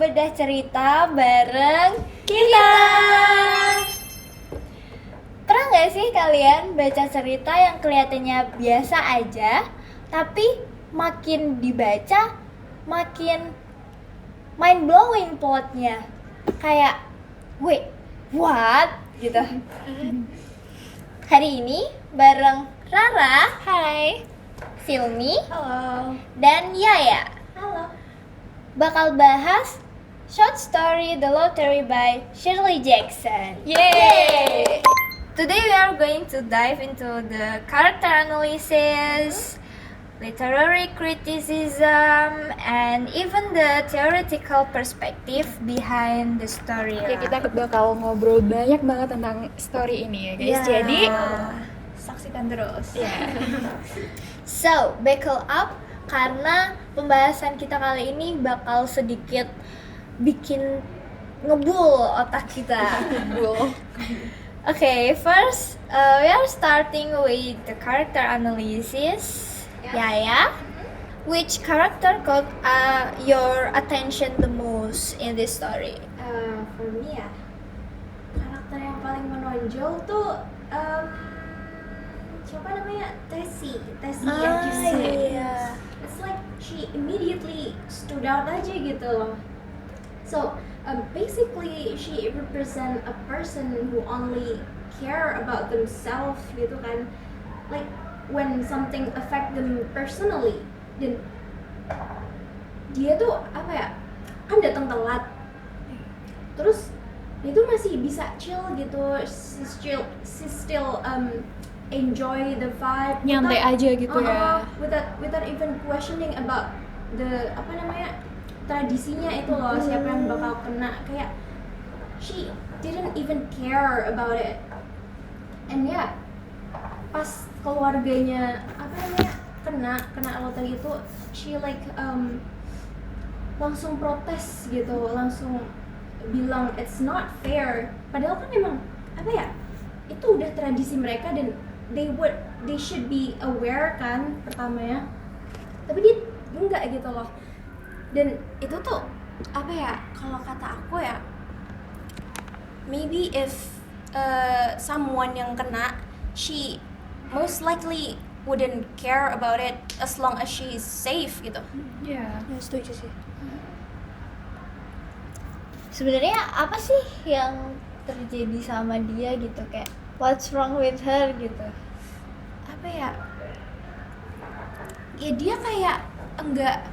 bedah cerita bareng kita. Pernah gak sih kalian baca cerita yang kelihatannya biasa aja, tapi makin dibaca makin mind blowing plotnya, kayak wait, what? Gitu. Hari ini bareng Rara, Hai. Filmi, Halo. dan Yaya Halo. bakal bahas short story The Lottery by Shirley Jackson. Yay! Today we are going to dive into the character analysis, literary criticism, and even the theoretical perspective behind the story. Oke, kita bakal ngobrol banyak banget tentang story ini ya guys. Yeah. Jadi saksikan terus. So, buckle up karena pembahasan kita kali ini bakal sedikit bikin ngebul otak kita. Okay, first we are starting with the character analysis. Yaya, which character caught your attention the most in this story? For me ya, karakter yang paling menonjol tuh siapa namanya? Tessie yang Justin. Iya. It's like she immediately stood out aja gitu loh. So basically she represent a person who only care about themselves gitu kan. Like when something affect them personally, dan dia tuh apa ya, kan datang telat, terus dia tuh masih bisa chill gitu, she still enjoy the vibe, Nyantai aja gitu ya. without even questioning about the apa namanya, tradisinya itu loh, siapa yang bakal kena, kayak she didn't even care about it. And yeah, pas keluarganya apa namanya kena loteri itu, she like langsung protes gitu, langsung bilang it's not fair, padahal kan emang apa ya, itu udah tradisi mereka dan they should be aware kan pertamanya, tapi dia enggak gitu loh. Dan itu tuh apa ya, kalau kata aku ya, maybe if someone yang kena, she most likely wouldn't care about it as long as she is safe gitu. Iya. Setuju sih. Sebenarnya apa sih yang terjadi sama dia gitu, kayak what's wrong with her gitu? Apa ya? Ya dia kayak enggak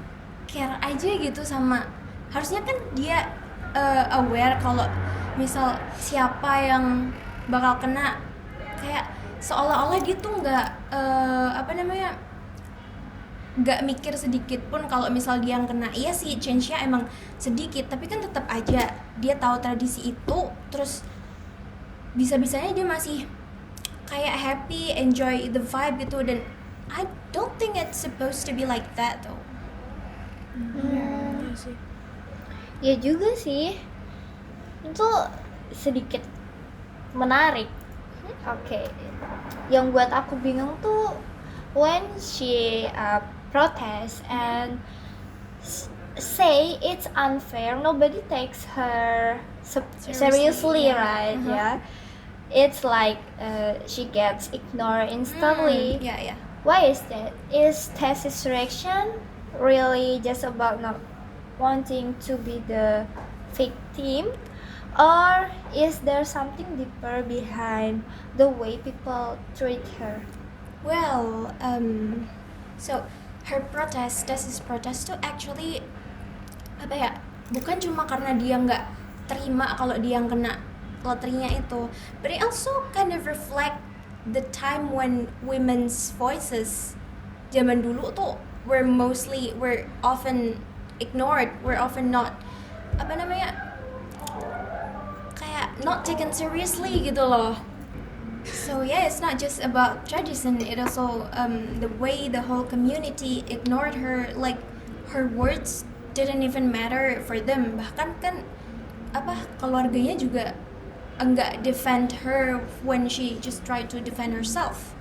care aja gitu sama, harusnya kan dia aware kalau misal siapa yang bakal kena, kayak seolah-olah dia tuh nggak apa namanya, nggak mikir sedikit pun kalau misal dia yang kena. Iya sih, change-nya emang sedikit, tapi kan tetap aja dia tahu tradisi itu, terus bisa-bisanya dia masih kayak happy, enjoy the vibe gitu. Dan I don't think it's supposed to be like that though. Iya sih. Ya juga sih, itu sedikit menarik. Oke. Yang buat aku bingung tuh when she protest and say it's unfair, nobody takes her seriously, right? Yeah, it's like she gets ignored instantly. Yeah. Why is that? Is Tessie's reaction really just about not wanting to be the victim, or is there something deeper behind the way people treat her? Well, so her protest, Tessie's protest tuh actually apa ya, bukan cuma karena dia nggak terima kalau dia yang kena loterinya itu, but it also kind of reflect the time when women's voices zaman dulu tuh were often ignored, were often not apa namanya, kayak not taken seriously gitu loh. So yeah, it's not just about tradition, it also the way the whole community ignored her, like her words didn't even matter for them. Bahkan kan apa, keluarganya juga enggak defend her when she just tried to defend herself.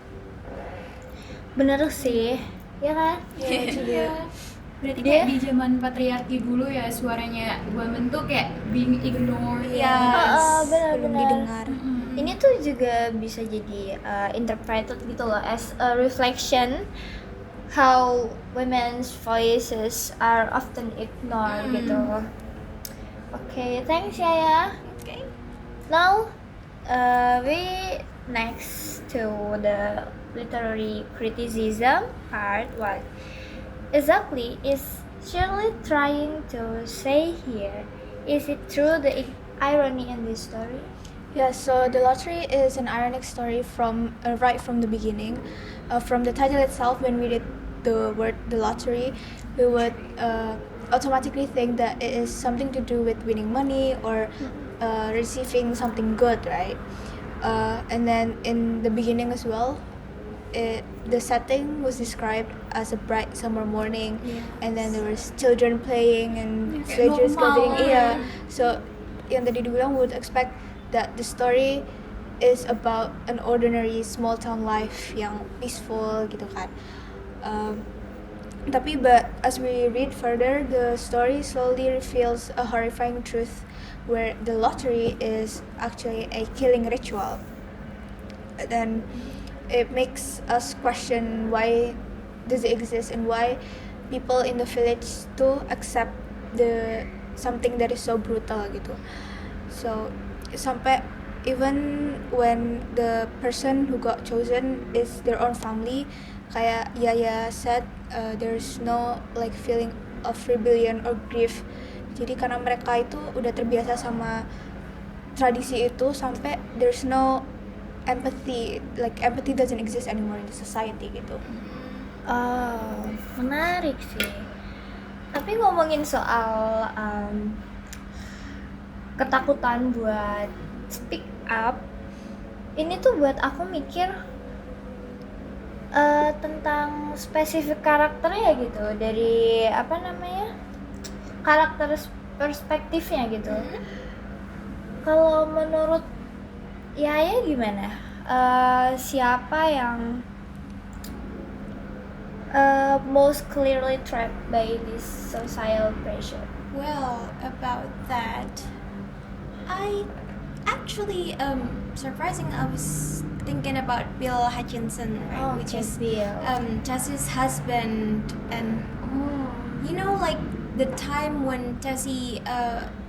Bener sih, ya kan? Yeah. Berarti Dia- kayak di zaman patriarki dulu ya, suaranya women tuh kayak being ignored. Iya. Heeh, belum benar-benar. didengar. Ini tuh juga bisa jadi interpreted gitu loh as a reflection how women's voices are often ignored gitu. Okay, thanks Yaya. Okay. Now we next to the literary criticism part. What exactly is Shirley trying to say here? Is it true the irony in this story? Yeah, so The Lottery is an ironic story from right from the beginning. From the title itself, when we read the word "the lottery," we would automatically think that it is something to do with winning money or receiving something good, right? And then in the beginning as well, the setting was described as a bright summer morning, and then there was children playing and villagers gathering. Yeah, so yang tadi dibilang would expect that the story is about an ordinary small town life yang peaceful gitu kan. But as we read further, the story slowly reveals a horrifying truth where the lottery is actually a killing ritual. Then it makes us question why does it exist and why people in the village still accept something that is so brutal gitu. So sampai even when the person who got chosen is their own family, kayak Yaya said, there's no like feeling of rebellion or grief. Jadi karena mereka itu udah terbiasa sama tradisi itu sampai there's no empathy, like empathy doesn't exist anymore in the society gitu. Oh, menarik sih. Tapi ngomongin soal ketakutan buat speak up, ini tuh buat aku mikir tentang spesifik karakternya gitu, dari apa namanya, karakter perspektifnya gitu. Kalau menurut Yaya gimana? Siapa yang most clearly trapped by this social pressure? Well, about that, I actually surprising. I was thinking about Bill Hutchinson, right, which is Bill. Tessie's husband, and you know, like the time when Tessie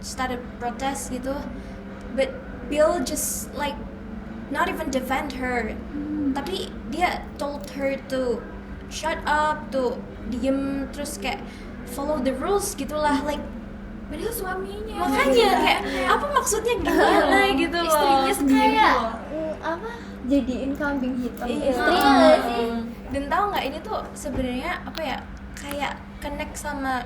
started protest gitu, but Bill just like not even defend her, tapi dia told her to shut up, to diem, terus kayak follow the rules gitulah, like Padahal suaminya. makanya kayak apa maksudnya gimana gitu loh. Istrinya sendiri Kayak loh. apa? Jadiin kambing hitam Iya. istrinya nggak sih? Dan tahu nggak, ini tuh sebenarnya apa ya, kayak connect sama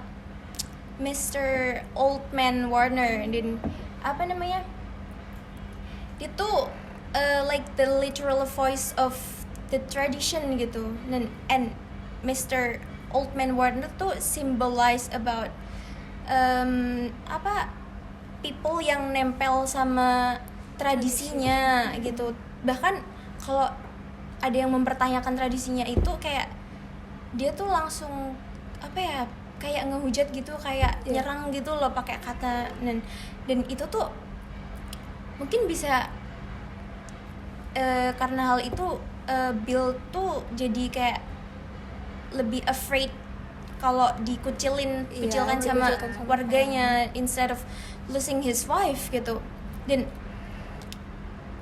Mr. Oldman Warner, dan apa namanya, dia tuh like the literal voice of the tradition gitu, dan and Mr. Oldman Warner tuh symbolize about apa, people yang nempel sama tradisinya gitu. Bahkan kalau ada yang mempertanyakan tradisinya itu, kayak dia tuh langsung apa ya, kayak ngehujat gitu, kayak nyerang gitu loh pakai kata, dan itu tuh mungkin bisa karena hal itu Bill tuh jadi kayak lebih afraid kalau kucilkan sama warganya instead of losing his wife gitu. Dan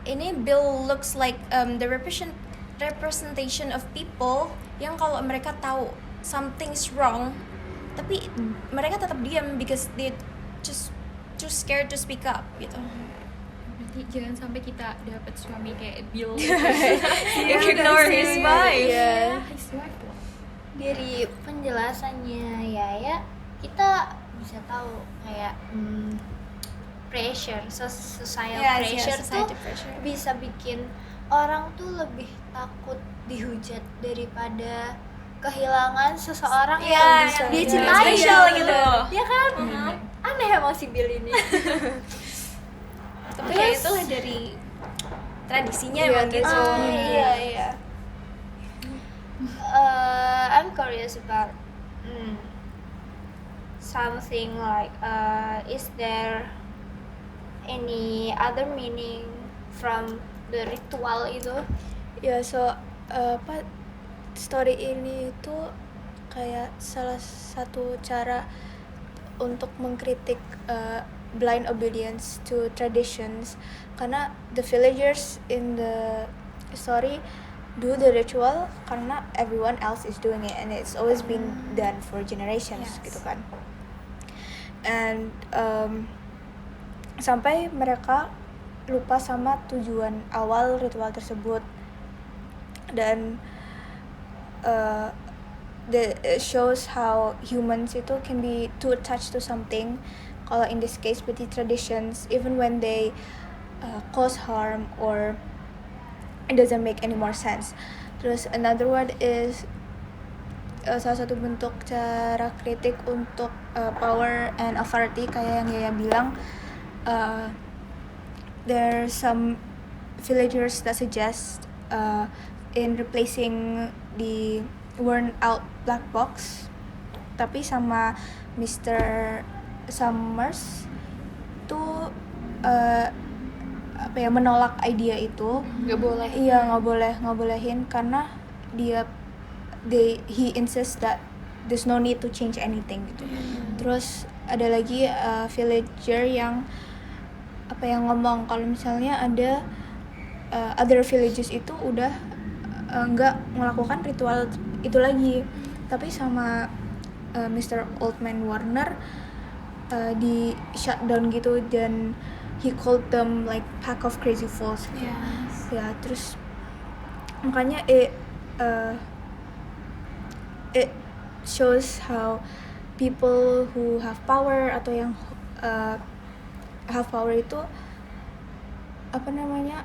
ini Bill looks like the representation of people yang kalau mereka tahu something's wrong, tapi mereka tetap diam because they just too scared to speak up gitu. Berarti jangan sampai kita dapat suami kayak Bill. Ignore his wife. Yeah. His wife loh. Dari penjelasannya Yaya, kita bisa tahu kayak pressure, social pressure tuh society pressure. bisa bikin orang tuh lebih takut dihujat daripada kehilangan seseorang yang bisa dia cintai Spesial gitu. ya kan. Aneh emang si Bill ini. Tapi ya itulah dari tradisinya Iya, emang gitu. I'm curious about something like is there any other meaning from the ritual itu? Ya, so apa story ini itu kayak salah satu cara untuk mengkritik blind obedience to traditions, karena the villagers in the story do the ritual karena everyone else is doing it and it's always been done for generations gitu kan. And sampai mereka lupa sama tujuan awal ritual tersebut, dan it shows how humans itu can be too attached to something. Kalau in this case with the traditions, even when they cause harm or it doesn't make any more sense. Terus another one is salah satu bentuk cara kritik untuk power and authority, kayak yang Yaya bilang, there's some villagers that suggest in replacing the worn out black box, tapi sama Mr. Summers tuh menolak idea itu. Nggak boleh. Iya, nggak bolehin karena he insists that there's no need to change anything gitu. Terus ada lagi villager yang ngomong kalau misalnya ada other villages itu udah nggak melakukan ritual itu lagi, tapi sama Mr. Oldman Warner di shutdown gitu, dan he called them like pack of crazy fools. Yes. Ya, terus makanya it shows how people who have power atau yang have power itu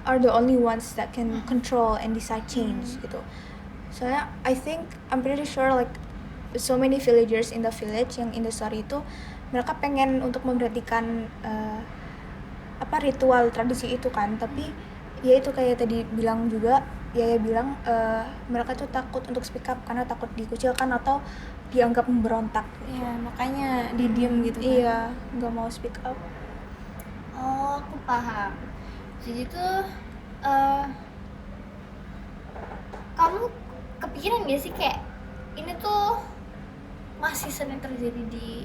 are the only ones that can control and decide change gitu. Soalnya I'm pretty sure like so many villagers in the village yang in the story itu mereka pengen untuk memberhentikan ritual tradisi itu kan, tapi ya itu kayak tadi bilang juga, Yaya bilang mereka tuh takut untuk speak up karena takut dikucilkan atau dianggap memberontak. Ya, makanya didiem gitu kan. Iya, nggak mau speak up. Oh, aku paham. Jadi tuh kamu kepikiran gak sih kayak ini tuh masih sering terjadi di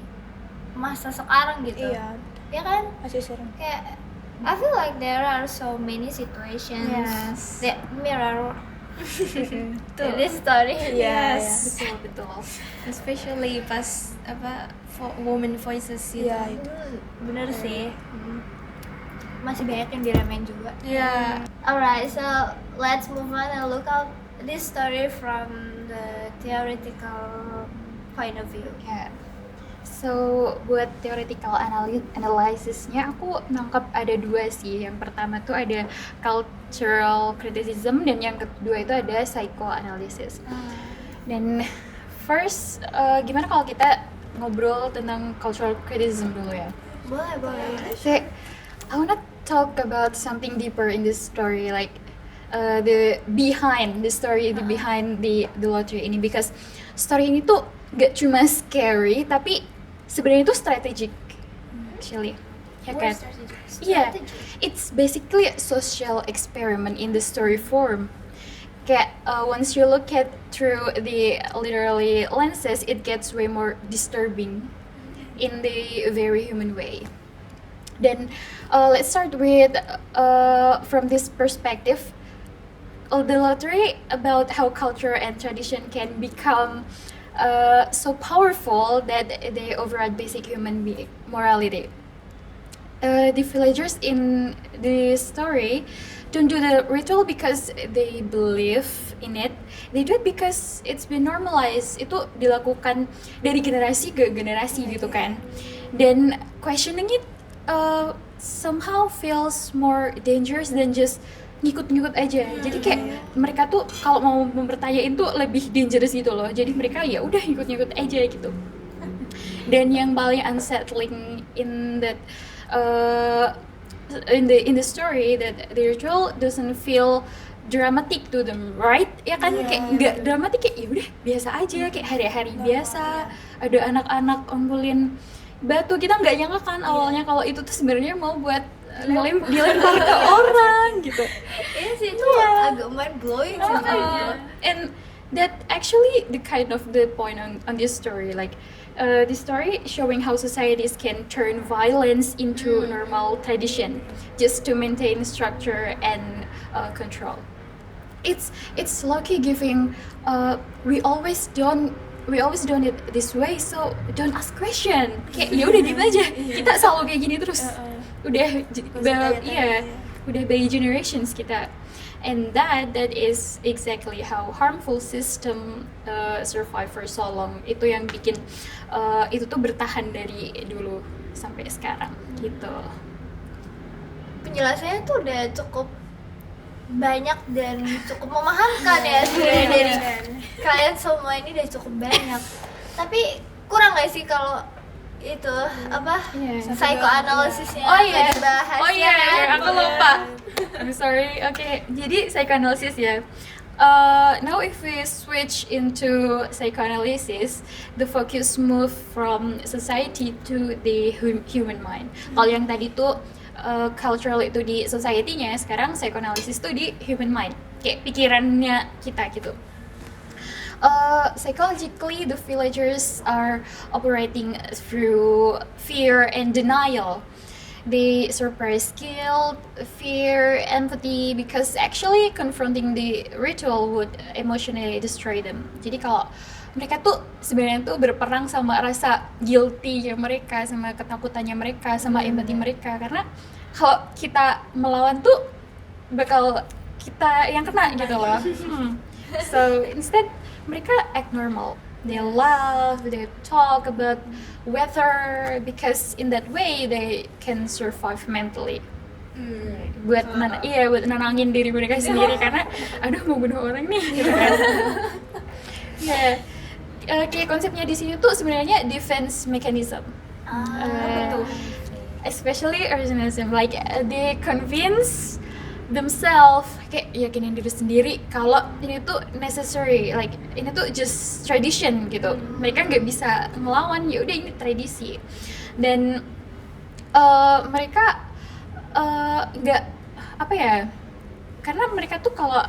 masa sekarang gitu? Iya, Ya kan? masih sering. Kayak I feel like there are so many situations Yes. that mirror Betul. this story. Yes. Betul. Especially pas woman voices gitu. Iya, itu. Bener sih. Masih banyak yang diremehin juga. Iya. Alright, so let's move on and look at this story from the theoretical point of view. Ya. So buat theoretical analysisnya aku nangkap ada dua sih. Yang pertama tuh ada cultural criticism dan yang kedua itu ada psychoanalysis. Dan first gimana kalau kita ngobrol tentang cultural criticism dulu ya? Boleh. So, I wanna talk about something deeper in this story, like the behind the story, the behind the lottery ini, because story ini tuh gak cuma scary tapi sebenarnya itu strategic actually. Ya kan? Yeah, it's basically a social experiment in the story form. Kayak once you look at through the literary lenses, it gets way more disturbing in the very human way. Then let's start with from this perspective, the lottery about how culture and tradition can become so powerful that they override basic human morality. The villagers in the story don't do the ritual because they believe in it. They do it because it's been normalized. Itu dilakukan dari generasi ke generasi gitu kan. Dan questioning it somehow feels more dangerous than just ngikut-ngikut aja. Jadi kayak mereka tuh kalau mau mempertanyain tuh lebih dangerous gitu loh. Jadi mereka ya udah ngikut-ngikut aja gitu. Dan yang paling unsettling in that in the story that the ritual doesn't feel dramatic to them, right? Ya kan, kayak nggak dramatic, kayak ya udah biasa aja, kayak hari-hari biasa. Ada anak-anak ngumpulin batu, kita nggak nyangka kan awalnya kalau itu tuh sebenarnya mau buat dilempar ke orang gitu. Iya sih, itu agak mind blowing sih. And that actually the kind of the point on this story, like this story showing how societies can turn violence into normal tradition just to maintain structure and control. It's lucky giving we always don't it this way, so don't ask question. Kayak ya udah diem aja, kita selalu kayak gini terus. Udah udah by generations kita. And that is exactly how harmful system survive for so long. Itu yang bikin itu tuh bertahan dari dulu sampai sekarang gitu. Penjelasannya tuh udah cukup banyak dan cukup memahamkan ya sebenarnya dari kalian semua ini udah cukup banyak. Tapi kurang nggak sih kalau itu apa psychoanalysisnya dibahas? Aku lupa. I'm sorry. Okay, jadi psychoanalysis ya. Now if we switch into psychoanalysis, the focus move from society to the human mind. Kalau yang tadi tuh cultural itu di society-nya, sekarang psychoanalysis tuh di human mind, kayak pikirannya kita gitu. Psychologically, the villagers are operating through fear and denial. They suppress guilt, fear, empathy, because actually confronting the ritual would emotionally destroy them. Jadi kalau mereka tuh sebenarnya tuh berperang sama rasa guilty-nya mereka, sama ketakutannya mereka, sama empati mereka, karena kalau kita melawan tuh bakal kita yang kena gitu loh. So instead mereka act normal. They laugh, they talk about weather, because in that way they can survive mentally. Buat nenangin diri mereka sendiri, karena aduh mau bunuh orang nih gitu kan. Kayak konsepnya di sini tuh sebenarnya defense mechanism. Especially originalism, like they convince themselves, kayak yakinin diri sendiri kalau ini tuh necessary, like ini tuh just tradition gitu. Mereka nggak bisa ngelawan, ya udah ini tradisi. Dan mereka nggak apa ya, karena mereka tuh kalau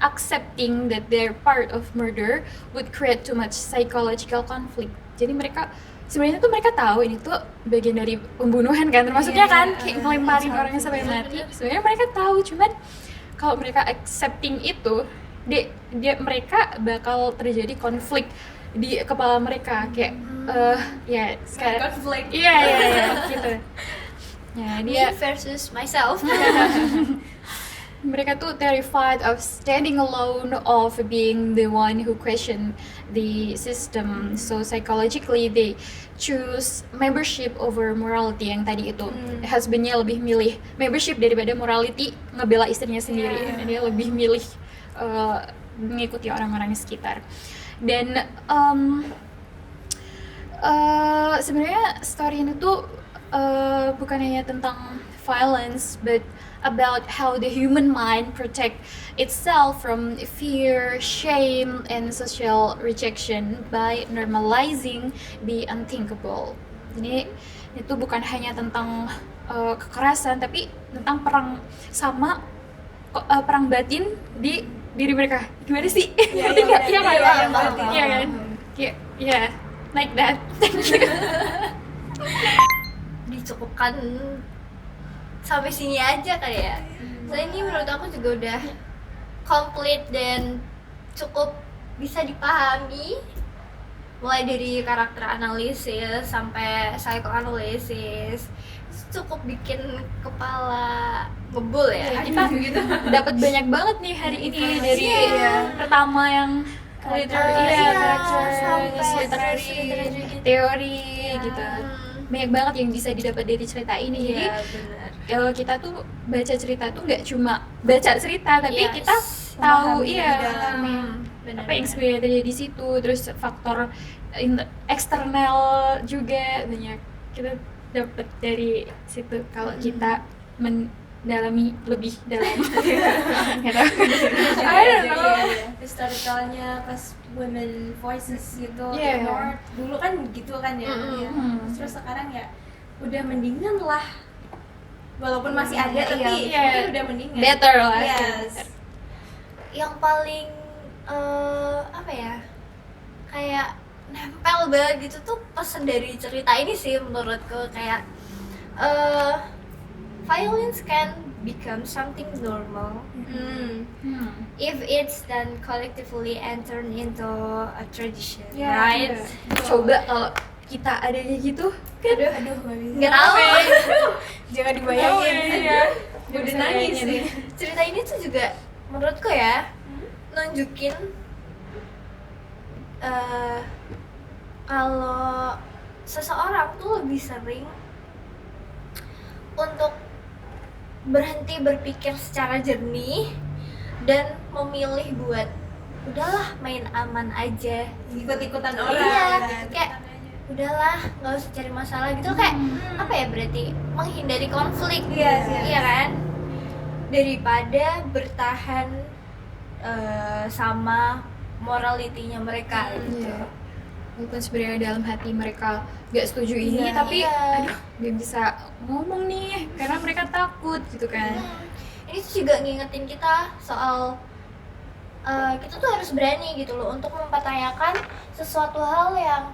accepting that they're part of murder would create too much psychological conflict. Jadi mereka sebenarnya tuh mereka tahu ini tuh bagian dari pembunuhan kan, termasuknya kan kayak ngelemparin orangnya sampai mati. Sebenarnya mereka tahu, cuman kalau mereka accepting itu, mereka bakal terjadi konflik di kepala mereka, kayak sekarang konflik. Iya gitu. Ya, Me versus myself. Mereka tuh terrified of standing alone, of being the one who question the system. So psychologically they choose membership over morality. Yang tadi itu husbandnya lebih milih membership daripada morality, ngebela istrinya sendiri. Dia lebih milih mengikuti orang-orang di sekitar. Dan sebenarnya story ini tuh bukan hanya tentang violence, but about how the human mind protect itself from fear, shame, and social rejection by normalizing the unthinkable. Jadi itu bukan hanya tentang kekerasan, tapi tentang perang batin di diri mereka. Gimana sih? Ngerti nggak? Iya kan? Kayak like that. Dicukupkan sampai sini aja kali ya. Soalnya ini menurut aku juga udah komplit dan cukup bisa dipahami, mulai dari karakter analisis sampai psychoanalysis. Cukup bikin kepala ngebul ya. Kita dapat banyak banget nih hari ini, dari pertama yang literary teori gitu. Banyak banget yang bisa didapat dari cerita ini. Jadi kalau kita tuh baca cerita tuh nggak cuma baca cerita, tapi kita tahu apa yang sebenarnya terjadi di situ, terus faktor eksternal juga banyak kita dapat dari situ kalau kita dalami lebih dalam. Nggak tahu. I don't know. Storytelnya pas women voices gitu, Yeah. ignored. Dulu kan gitu kan ya. Mm-mm. Ya. Terus sekarang ya udah mendingan lah. Walaupun masih ada tapi Iya. mungkin udah mendingan. Better lah. Yes. Yang paling apa ya, kayak nempel banget gitu tuh pesan dari cerita ini sih menurutku, kayak violence can become something normal Hmm. if it's done collectively and turn into a tradition, Ya, right? iya. Coba kalau kita ada kayak gitu, kan Aduh, nggak bisa. Nggak tahu. Jangan dibayangin. Iya. Gue udah nangis Bayangin. sih. Cerita ini tuh juga menurutku ya nunjukin kalau seseorang tuh lebih sering untuk berhenti berpikir secara jernih dan memilih buat udahlah main aman aja, Ikut-ikutan orang. Iya, kayak udahlah nggak usah cari masalah gitu, kayak apa ya, berarti menghindari konflik. Yes, yes. Iya kan, daripada bertahan sama moralitinya mereka gitu. Iya. Walaupun sebenarnya dalam hati mereka gak setuju ini, Iya, tapi iya. aduh gak bisa ngomong nih karena mereka takut gitu kan. Ini tuh juga ngingetin kita soal kita tuh harus berani gitu loh untuk mempertanyakan sesuatu hal yang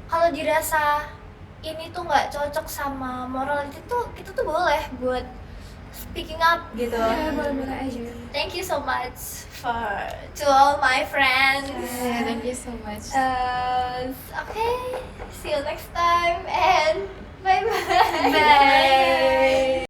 kalau dirasa ini tuh nggak cocok sama morality tuh, kita tuh boleh buat speaking up gitu. Ya, boleh-boleh aja. Thank you so much to all my friends. Yeah, thank you so much. Okay, see you next time and bye bye. Bye.